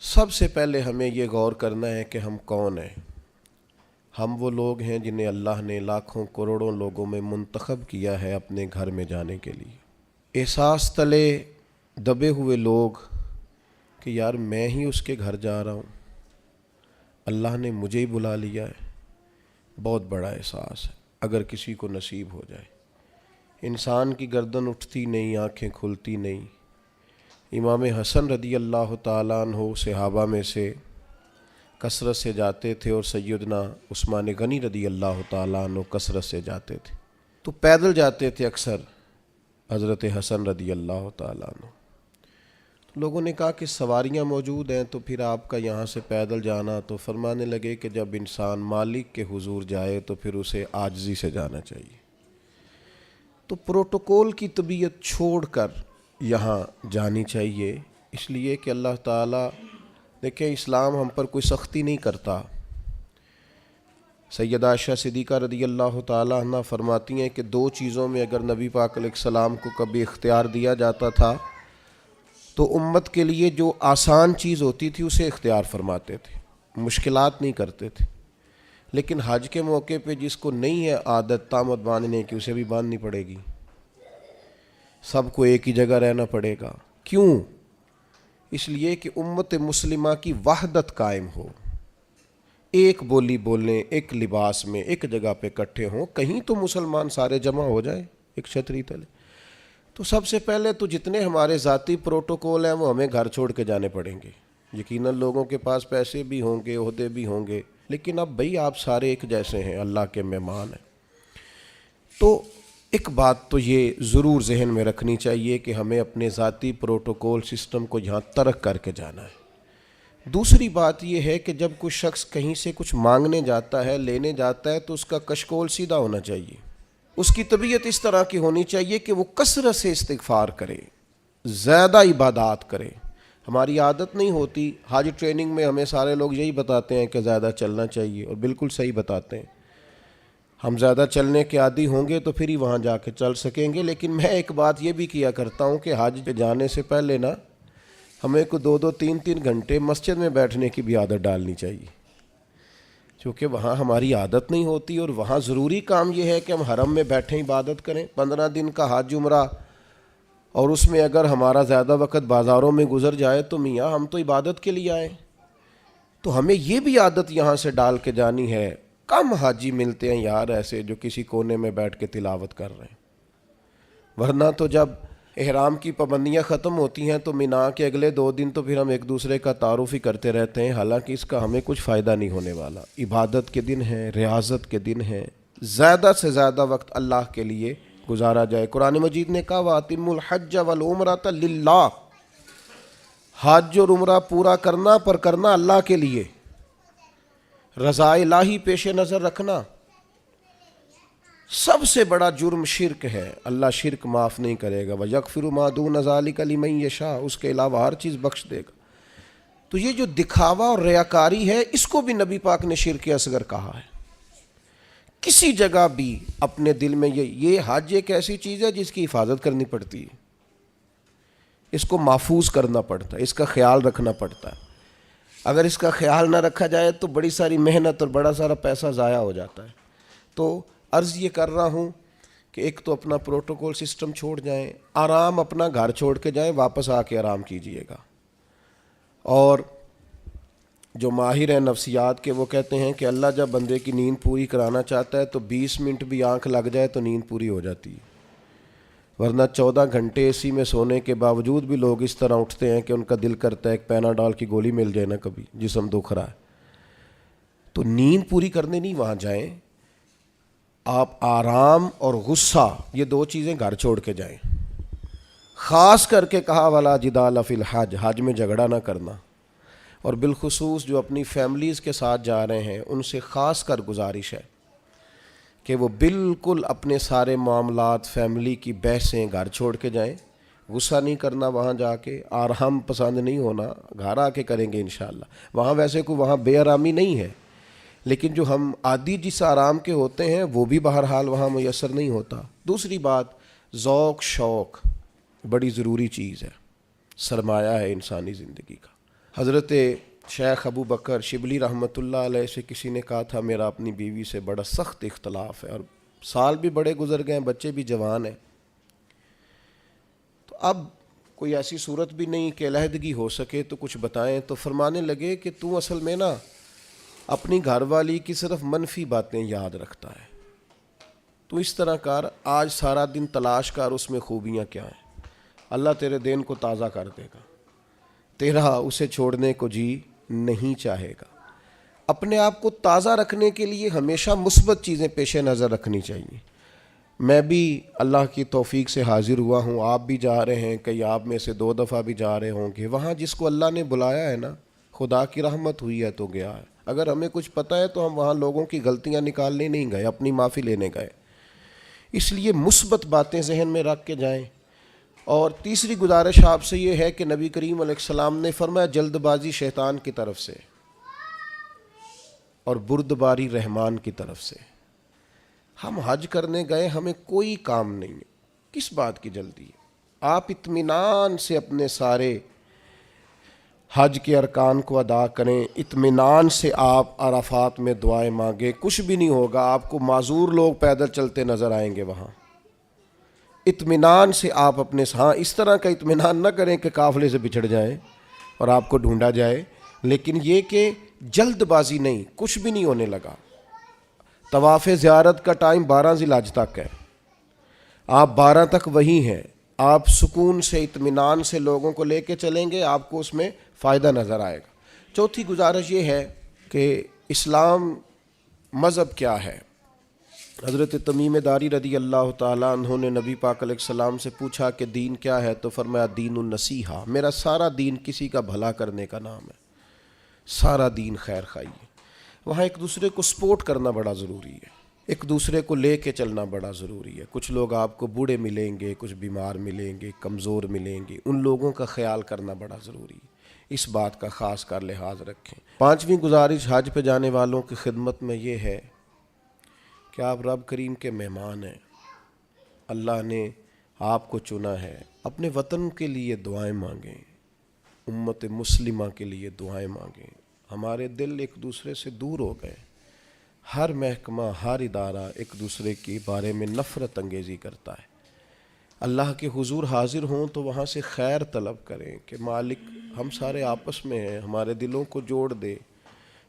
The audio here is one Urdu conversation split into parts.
سب سے پہلے ہمیں یہ غور کرنا ہے کہ ہم کون ہیں۔ ہم وہ لوگ ہیں جنہیں اللہ نے لاکھوں کروڑوں لوگوں میں منتخب کیا ہے اپنے گھر میں جانے کے لیے۔ احساس تلے دبے ہوئے لوگ کہ یار میں ہی اس کے گھر جا رہا ہوں، اللہ نے مجھے ہی بلا لیا ہے، بہت بڑا احساس ہے اگر کسی کو نصیب ہو جائے۔ انسان کی گردن اٹھتی نہیں، آنکھیں کھلتی نہیں۔ امام حسن رضی اللہ تعالیٰ عنہ صحابہ میں سے کثرت سے جاتے تھے، اور سیدنا عثمان غنی رضی اللہ تعالیٰ عنہ کثرت سے جاتے تھے، تو پیدل جاتے تھے اکثر حضرت حسن رضی اللہ تعالیٰ عنہ۔ لوگوں نے کہا کہ سواریاں موجود ہیں تو پھر آپ کا یہاں سے پیدل جانا، تو فرمانے لگے کہ جب انسان مالک کے حضور جائے تو پھر اسے عاجزی سے جانا چاہیے۔ تو پروٹوکول کی طبیعت چھوڑ کر یہاں جانی چاہیے، اس لیے کہ اللہ تعالیٰ دیکھیں اسلام ہم پر کوئی سختی نہیں کرتا۔ سیدہ عائشہ صدیقہ رضی اللہ تعالیٰ عنہ فرماتی ہیں کہ دو چیزوں میں اگر نبی پاک علیہ السلام کو کبھی اختیار دیا جاتا تھا تو امت کے لیے جو آسان چیز ہوتی تھی اسے اختیار فرماتے تھے، مشکلات نہیں کرتے تھے۔ لیکن حج کے موقع پہ جس کو نہیں ہے عادت تامت باندھنے کی، اسے بھی باندھنی پڑے گی، سب کو ایک ہی جگہ رہنا پڑے گا۔ کیوں؟ اس لیے کہ امت مسلمہ کی وحدت قائم ہو، ایک بولی بولیں، ایک لباس میں ایک جگہ پہ اکٹھے ہوں، کہیں تو مسلمان سارے جمع ہو جائیں ایک چھتری تلے۔ تو سب سے پہلے تو جتنے ہمارے ذاتی پروٹوکول ہیں وہ ہمیں گھر چھوڑ کے جانے پڑیں گے۔ یقیناً لوگوں کے پاس پیسے بھی ہوں گے، عہدے بھی ہوں گے، لیکن اب بھئی آپ سارے ایک جیسے ہیں، اللہ کے مہمان ہیں۔ تو ایک بات تو یہ ضرور ذہن میں رکھنی چاہیے کہ ہمیں اپنے ذاتی پروٹوکول سسٹم کو یہاں ترک کر کے جانا ہے۔ دوسری بات یہ ہے کہ جب کوئی شخص کہیں سے کچھ مانگنے جاتا ہے، لینے جاتا ہے، تو اس کا کشکول سیدھا ہونا چاہیے۔ اس کی طبیعت اس طرح کی ہونی چاہیے کہ وہ کثرت سے استغفار کرے، زیادہ عبادات کرے۔ ہماری عادت نہیں ہوتی، حج ٹریننگ میں ہمیں سارے لوگ یہی بتاتے ہیں کہ زیادہ چلنا چاہیے، اور بالکل صحیح بتاتے ہیں۔ ہم زیادہ چلنے کے عادی ہوں گے تو پھر ہی وہاں جا کے چل سکیں گے۔ لیکن میں ایک بات یہ بھی کیا کرتا ہوں کہ حج پہ جانے سے پہلے نا ہمیں کو 2-3 گھنٹے مسجد میں بیٹھنے کی بھی عادت ڈالنی چاہیے، کیونکہ وہاں ہماری عادت نہیں ہوتی، اور وہاں ضروری کام یہ ہے کہ ہم حرم میں بیٹھیں عبادت کریں۔ 15 دن کا حج عمرہ، اور اس میں اگر ہمارا زیادہ وقت بازاروں میں گزر جائے تو میاں ہم تو عبادت کے لیے آئے، تو ہمیں یہ بھی عادت یہاں سے ڈال کے جانی ہے۔ کم حاجی ملتے ہیں یار ایسے جو کسی کونے میں بیٹھ کے تلاوت کر رہے ہیں، ورنہ تو جب احرام کی پابندیاں ختم ہوتی ہیں تو مینا کے اگلے 2 دن تو پھر ہم ایک دوسرے کا تعارف ہی کرتے رہتے ہیں، حالانکہ اس کا ہمیں کچھ فائدہ نہیں ہونے والا۔ عبادت کے دن ہیں، ریاضت کے دن ہیں، زیادہ سے زیادہ وقت اللہ کے لیے گزارا جائے۔ قرآن مجید نے کہا وَأَتِمُّوا الْحَجَّ وَالْعُمْرَةَ لِلَّهِ، حج اور عمرہ پورا کرنا پر کرنا اللہ کے لیے، رضا الہی پیش نظر رکھنا۔ سب سے بڑا جرم شرک ہے، اللہ شرک معاف نہیں کرے گا۔ وَيَغْفِرُ مَا دُونَ ذَلِكَ لِمَن يَشَاءُ، اس کے علاوہ ہر چیز بخش دے گا۔ تو یہ جو دکھاوا اور ریاکاری ہے، اس کو بھی نبی پاک نے شرک اصغر کہا ہے۔ کسی جگہ بھی اپنے دل میں یہ حج ایک ایسی چیز ہے جس کی حفاظت کرنی پڑتی ہے، اس کو محفوظ کرنا پڑتا ہے، اس کا خیال رکھنا پڑتا ہے۔ اگر اس کا خیال نہ رکھا جائے تو بڑی ساری محنت اور بڑا سارا پیسہ ضائع ہو جاتا ہے۔ تو عرض یہ کر رہا ہوں کہ ایک تو اپنا پروٹوکول سسٹم چھوڑ جائیں، آرام اپنا گھر چھوڑ کے جائیں، واپس آ کے آرام کیجئے گا۔ اور جو ماہر ہیں نفسیات کے وہ کہتے ہیں کہ اللہ جب بندے کی نیند پوری کرانا چاہتا ہے تو 20 منٹ بھی آنکھ لگ جائے تو نیند پوری ہو جاتی ہے، ورنہ 14 گھنٹے اے سی میں سونے کے باوجود بھی لوگ اس طرح اٹھتے ہیں کہ ان کا دل کرتا ہے ایک پیناڈول کی گولی مل جائے نا، کبھی جسم دکھ رہا ہے۔ تو نیند پوری کرنے نہیں وہاں جائیں، آپ آرام اور غصہ یہ 2 چیزیں گھر چھوڑ کے جائیں۔ خاص کر کے کہا وَلَا جِدَالَ فِي الْحَجِّ، حج میں جھگڑا نہ کرنا، اور بالخصوص جو اپنی فیملیز کے ساتھ جا رہے ہیں ان سے خاص کر گزارش ہے کہ وہ بالکل اپنے سارے معاملات، فیملی کی بحثیں گھر چھوڑ کے جائیں۔ غصہ نہیں کرنا وہاں جا کے، آرام پسند نہیں ہونا، گھر آ کے کریں گے انشاءاللہ۔ وہاں ویسے کوئی وہاں بے آرامی نہیں ہے، لیکن جو ہم عادی جس آرام کے ہوتے ہیں وہ بھی بہرحال وہاں میسر نہیں ہوتا۔ دوسری بات، ذوق شوق بڑی ضروری چیز ہے، سرمایہ ہے انسانی زندگی کا۔ حضرت شیخ ابو بکر شبلی رحمۃ اللہ علیہ سے کسی نے کہا تھا میرا اپنی بیوی سے بڑا سخت اختلاف ہے، اور سال بھی بڑے گزر گئے ہیں، بچے بھی جوان ہیں، تو اب کوئی ایسی صورت بھی نہیں کہ علیحدگی ہو سکے تو کچھ بتائیں۔ تو فرمانے لگے کہ تو اصل میں نا اپنی گھر والی کی صرف منفی باتیں یاد رکھتا ہے، تو اس طرح کر، آج سارا دن تلاش کر اس میں خوبیاں کیا ہیں، اللہ تیرے دین کو تازہ کر دے گا، تیرا اسے چھوڑنے کو جی نہیں چاہے گا۔ اپنے آپ کو تازہ رکھنے کے لیے ہمیشہ مثبت چیزیں پیش نظر رکھنی چاہیے۔ میں بھی اللہ کی توفیق سے حاضر ہوا ہوں، آپ بھی جا رہے ہیں، کئی آپ میں سے 2 دفعہ بھی جا رہے ہوں گے، وہاں جس کو اللہ نے بلایا ہے نا، خدا کی رحمت ہوئی ہے تو گیا ہے۔ اگر ہمیں کچھ پتہ ہے تو ہم وہاں لوگوں کی غلطیاں نکالنے نہیں گئے، اپنی معافی لینے گئے۔ اس لیے مثبت باتیں ذہن میں رکھ کے جائیں۔ اور تیسری گزارش آپ سے یہ ہے کہ نبی کریم علیہ السلام نے فرمایا جلد بازی شیطان کی طرف سے اور بردباری رحمان کی طرف سے۔ ہم حج کرنے گئے، ہمیں کوئی کام نہیں ہے، کس بات کی جلدی ہے؟ آپ اطمینان سے اپنے سارے حج کے ارکان کو ادا کریں، اطمینان سے آپ عرفات میں دعائیں مانگیں، کچھ بھی نہیں ہوگا، آپ کو معذور لوگ پیدل چلتے نظر آئیں گے وہاں۔ اطمینان سے آپ اپنے اس طرح کا اطمینان نہ کریں کہ قافلے سے بچھڑ جائیں اور آپ کو ڈھونڈا جائے، لیکن یہ کہ جلد بازی نہیں، کچھ بھی نہیں ہونے لگا۔ طواف زیارت کا ٹائم 12 ذی الحج تک ہے، آپ 12 تک وہی ہیں، آپ سکون سے اطمینان سے لوگوں کو لے کے چلیں گے، آپ کو اس میں فائدہ نظر آئے گا۔ چوتھی گزارش یہ ہے کہ اسلام مذہب کیا ہے؟ حضرت تمیم داری رضی اللہ تعالیٰ عنہ نے نبی پاک علیہ السلام سے پوچھا کہ دین کیا ہے؟ تو فرمایا دین النصیحہ، میرا سارا دین کسی کا بھلا کرنے کا نام ہے، سارا دین خیر خواہی ہے۔ وہاں ایک دوسرے کو سپورٹ کرنا بڑا ضروری ہے، ایک دوسرے کو لے کے چلنا بڑا ضروری ہے۔ کچھ لوگ آپ کو بوڑھے ملیں گے، کچھ بیمار ملیں گے، کمزور ملیں گے، ان لوگوں کا خیال کرنا بڑا ضروری ہے، اس بات کا خاص کر لحاظ رکھیں۔ 5ویں گزارش حج پہ جانے والوں کی خدمت میں یہ ہے کہ آپ رب کریم کے مہمان ہیں، اللہ نے آپ کو چنا ہے، اپنے وطن کے لیے دعائیں مانگیں، امت مسلمہ کے لیے دعائیں مانگیں۔ ہمارے دل ایک دوسرے سے دور ہو گئے، ہر محکمہ ہر ادارہ ایک دوسرے کے بارے میں نفرت انگیزی کرتا ہے۔ اللہ کے حضور حاضر ہوں تو وہاں سے خیر طلب کریں کہ مالک ہم سارے آپس میں ہیں، ہمارے دلوں کو جوڑ دے،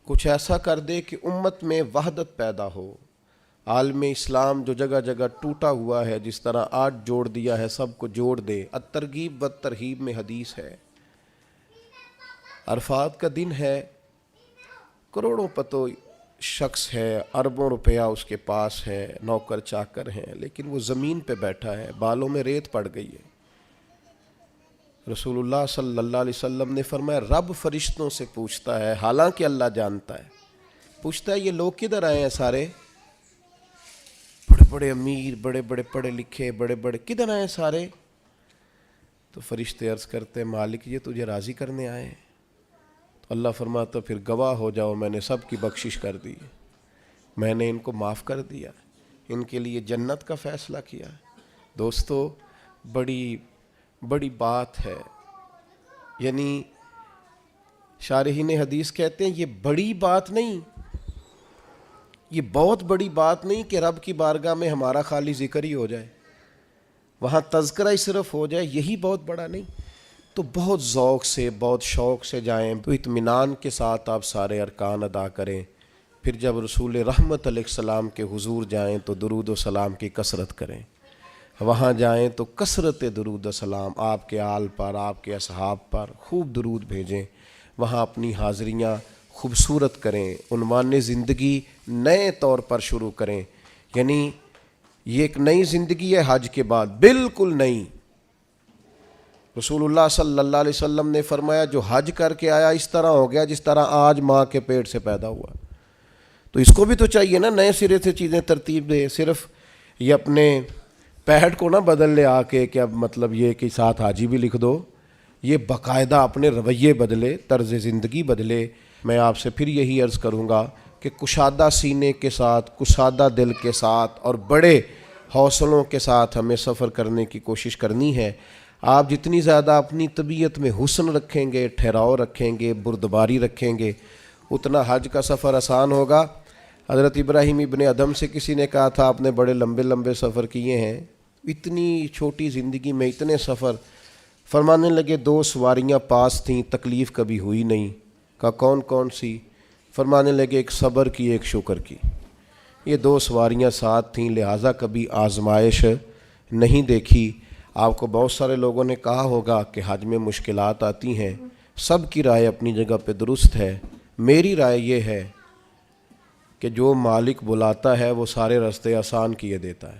کچھ ایسا کر دے کہ امت میں وحدت پیدا ہو۔ عالم اسلام جو جگہ جگہ ٹوٹا ہوا ہے، جس طرح آج جوڑ دیا ہے، سب کو جوڑ دے۔ الترغیب والترہیب میں حدیث ہے، عرفات کا دن ہے، کروڑوں پتو شخص ہے، اربوں روپیہ اس کے پاس ہے، نوکر چاکر ہیں، لیکن وہ زمین پہ بیٹھا ہے، بالوں میں ریت پڑ گئی ہے۔ رسول اللہ صلی اللہ علیہ وسلم نے فرمایا رب فرشتوں سے پوچھتا ہے، حالانکہ اللہ جانتا ہے، پوچھتا ہے یہ لوگ کدھر آئے ہیں سارے؟ بڑے بڑے امیر، بڑے بڑے پڑھے لکھے، بڑے بڑے، کدھر آئے ہیں سارے؟ تو فرشتے عرض کرتے ہیں مالک یہ تجھے راضی کرنے آئے ہیں۔ تو اللہ فرماتا پھر گواہ ہو جاؤ، میں نے سب کی بخشش کر دی، میں نے ان کو معاف کر دیا، ان کے لیے جنت کا فیصلہ کیا۔ دوستو بڑی بڑی بات ہے، یعنی شارحین حدیث کہتے ہیں یہ بڑی بات نہیں، یہ بہت بڑی بات نہیں کہ رب کی بارگاہ میں ہمارا خالی ذکر ہی ہو جائے، وہاں تذکرہ ہی صرف ہو جائے، یہی بہت بڑا نہیں۔ تو بہت ذوق سے، بہت شوق سے جائیں، تو اطمینان کے ساتھ آپ سارے ارکان ادا کریں۔ پھر جب رسول رحمت علیہ السلام کے حضور جائیں تو درود و سلام کی کثرت کریں، وہاں جائیں تو کثرت درود و سلام آپ کے آل پر، آپ کے اصحاب پر خوب درود بھیجیں، وہاں اپنی حاضریاں خوبصورت کریں، عنوان زندگی نئے طور پر شروع کریں، یعنی یہ ایک نئی زندگی ہے حج کے بعد، بالکل نئی۔ رسول اللہ صلی اللہ علیہ وسلم نے فرمایا جو حج کر کے آیا اس طرح ہو گیا جس طرح آج ماں کے پیٹ سے پیدا ہوا۔ تو اس کو بھی تو چاہیے نا نئے سرے سے چیزیں ترتیب دے، صرف یہ اپنے پیڈ کو نہ بدل لے آ کے کہ اب مطلب یہ کہ ساتھ حاجی بھی لکھ دو، یہ باقاعدہ اپنے رویے بدلے، طرز زندگی بدلے۔ میں آپ سے پھر یہی عرض کروں گا کہ کشادہ سینے کے ساتھ، کشادہ دل کے ساتھ اور بڑے حوصلوں کے ساتھ ہمیں سفر کرنے کی کوشش کرنی ہے۔ آپ جتنی زیادہ اپنی طبیعت میں حسن رکھیں گے، ٹھہراؤ رکھیں گے، بردباری رکھیں گے، اتنا حج کا سفر آسان ہوگا۔ حضرت ابراہیم ابن ادم سے کسی نے کہا تھا آپ نے بڑے لمبے لمبے سفر کیے ہیں، اتنی چھوٹی زندگی میں اتنے سفر؟ فرمانے لگے 2 سواریاں پاس تھیں، تکلیف کبھی ہوئی نہیں۔ کہا کون کون سی؟ فرمانے لگے ایک صبر کی، ایک شکر کی۔ یہ 2 سواریاں ساتھ تھیں، لہٰذا کبھی آزمائش نہیں دیکھی۔ آپ کو بہت سارے لوگوں نے کہا ہوگا کہ حج میں مشکلات آتی ہیں، سب کی رائے اپنی جگہ پہ درست ہے۔ میری رائے یہ ہے کہ جو مالک بلاتا ہے وہ سارے راستے آسان کیے دیتا ہے،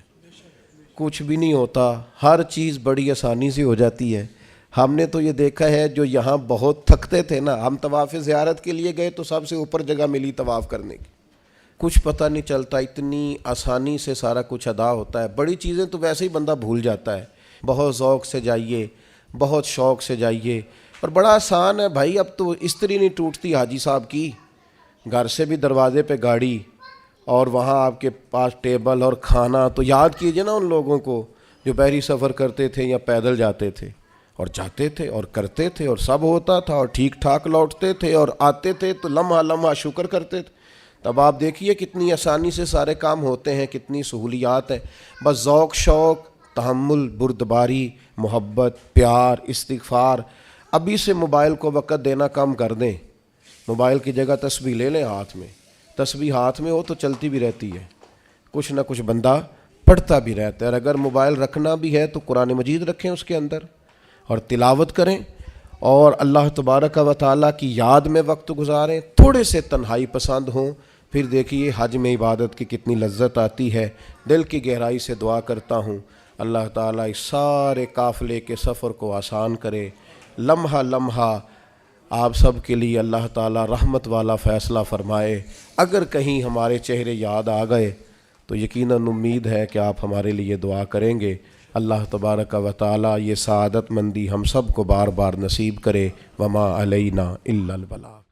کچھ بھی نہیں ہوتا، ہر چیز بڑی آسانی سے ہو جاتی ہے۔ ہم نے تو یہ دیکھا ہے جو یہاں بہت تھکتے تھے نا، ہم طواف زیارت کے لیے گئے تو سب سے اوپر جگہ ملی طواف کرنے کی، کچھ پتہ نہیں چلتا، اتنی آسانی سے سارا کچھ ادا ہوتا ہے۔ بڑی چیزیں تو ویسے ہی بندہ بھول جاتا ہے۔ بہت ذوق سے جائیے، بہت شوق سے جائیے، اور بڑا آسان ہے بھائی۔ اب تو استری نہیں ٹوٹتی حاجی صاحب کی، گھر سے بھی دروازے پہ گاڑی، اور وہاں آپ کے پاس ٹیبل اور کھانا۔ تو یاد کیجئے نا ان لوگوں کو جو بحری سفر کرتے تھے یا پیدل جاتے تھے، اور جاتے تھے اور کرتے تھے اور سب ہوتا تھا اور ٹھیک ٹھاک لوٹتے تھے اور آتے تھے تو لمحہ لمحہ شکر کرتے تھے۔ تب آپ دیکھیے کتنی آسانی سے سارے کام ہوتے ہیں، کتنی سہولیات ہیں۔ بس ذوق شوق، تحمل، بردباری، محبت، پیار، استغفار۔ ابھی سے موبائل کو وقت دینا کم کر دیں، موبائل کی جگہ تسبیح لے لیں ہاتھ میں، تسبیح ہاتھ میں ہو تو چلتی بھی رہتی ہے، کچھ نہ کچھ بندہ پڑھتا بھی رہتا ہے۔ اور اگر موبائل رکھنا بھی ہے تو قرآن مجید رکھیں اس کے اندر اور تلاوت کریں، اور اللہ تبارک و تعالیٰ کی یاد میں وقت گزاریں، تھوڑے سے تنہائی پسند ہوں، پھر دیکھیے حج میں عبادت کی کتنی لذت آتی ہے۔ دل کی گہرائی سے دعا کرتا ہوں اللہ تعالیٰ اس سارے قافلے کے سفر کو آسان کرے، لمحہ لمحہ آپ سب کے لیے اللہ تعالیٰ رحمت والا فیصلہ فرمائے۔ اگر کہیں ہمارے چہرے یاد آ گئے تو یقیناً امید ہے کہ آپ ہمارے لیے دعا کریں گے۔ اللہ تبارک و تعالیٰ یہ سعادت مندی ہم سب کو بار بار نصیب کرے۔ وما علینا الا البلاغ۔